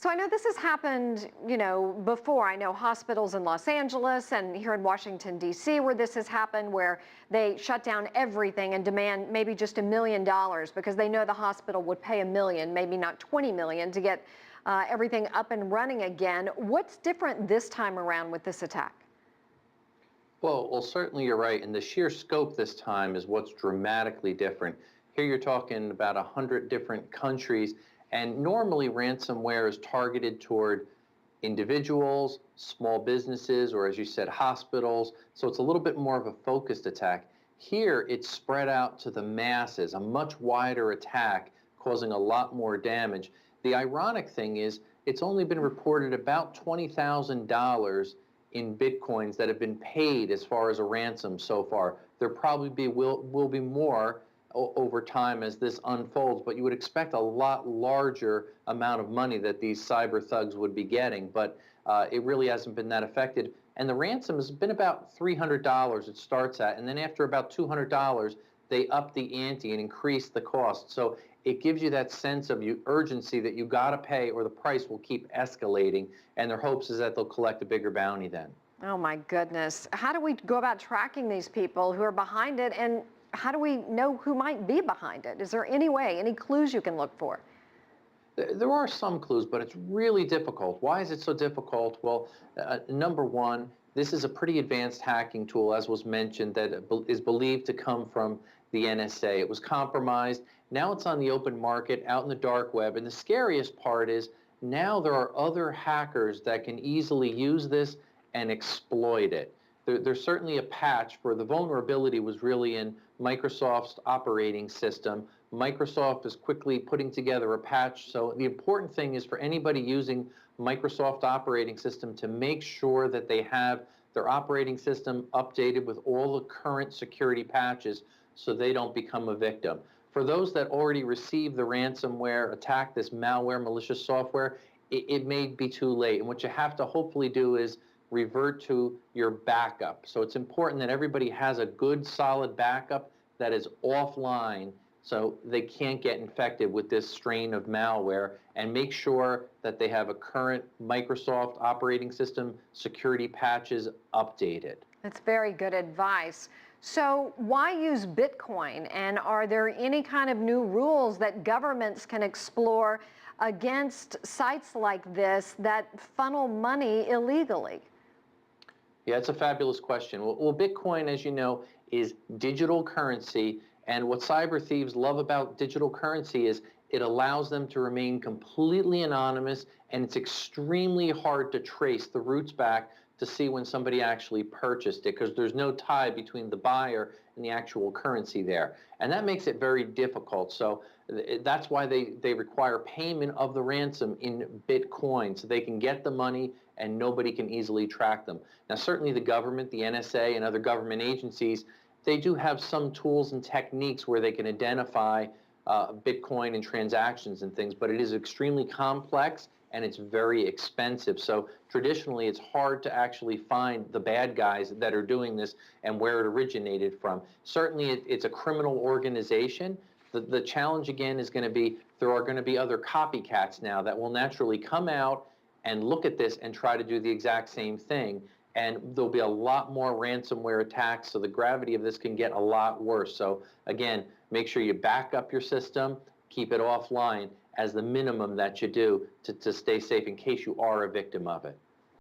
So I know this has happened, before. I know hospitals in Los Angeles and here in Washington, D.C., where this has happened, where they shut down everything and demand maybe just $1 million because they know the hospital would pay $1 million, maybe not $20 million, to get everything up and running again. What's different this time around with this attack? Well, certainly you're right. And the sheer scope this time is what's dramatically different. Here you're talking about 100 different countries. And normally ransomware is targeted toward individuals, small businesses, or as you said, hospitals. So it's a little bit more of a focused attack. Here it's spread out to the masses, a much wider attack causing a lot more damage. The ironic thing is it's only been reported about $20,000 in Bitcoins that have been paid as far as a ransom so far. There probably will be more over time as this unfolds, but you would expect a lot larger amount of money that these cyber thugs would be getting, but it really hasn't been that affected. And the ransom has been about $300 it starts at, and then after about $200, they up the ante and increase the cost. So it gives you that sense of urgency that you got to pay or the price will keep escalating, and their hopes is that they'll collect a bigger bounty then. Oh my goodness. How do we go about tracking these people who are behind it, and how do we know who might be behind it? Is there any way, any clues you can look for? There are some clues, but it's really difficult. Why is it so difficult? Well, number one, this is a pretty advanced hacking tool, as was mentioned, that is believed to come from the NSA. It was compromised. Now it's on the open market, out in the dark web. And the scariest part is now there are other hackers that can easily use this and exploit it. There's certainly a patch for the vulnerability was really in Microsoft's operating system. Microsoft is quickly putting together a patch. So the important thing is for anybody using Microsoft operating system to make sure that they have their operating system updated with all the current security patches so they don't become a victim. For those that already received the ransomware attack, this malware, malicious software, it may be too late. And what you have to hopefully do is revert to your backup. So it's important that everybody has a good, solid backup that is offline so they can't get infected with this strain of malware, and make sure that they have a current Microsoft operating system security patches updated. That's very good advice. So why use Bitcoin? And are there any kind of new rules that governments can explore against sites like this that funnel money illegally? Yeah, it's a fabulous question. Well, Bitcoin, as you know, is digital currency. And what cyber thieves love about digital currency is it allows them to remain completely anonymous, and it's extremely hard to trace the roots back to see when somebody actually purchased it, because there's no tie between the buyer and the actual currency there. And that makes it very difficult. So that's why they require payment of the ransom in Bitcoin, so they can get the money and nobody can easily track them. Now, certainly the government, the NSA, and other government agencies, they do have some tools and techniques where they can identify Bitcoin and transactions and things, but it is extremely complex and it's very expensive. So traditionally, it's hard to actually find the bad guys that are doing this and where it originated from. Certainly, it's a criminal organization. The challenge, again, is going to be there are going to be other copycats now that will naturally come out and look at this and try to do the exact same thing. And there'll be a lot more ransomware attacks, so the gravity of this can get a lot worse. So again, make sure you back up your system, keep it offline as the minimum that you do to stay safe in case you are a victim of it.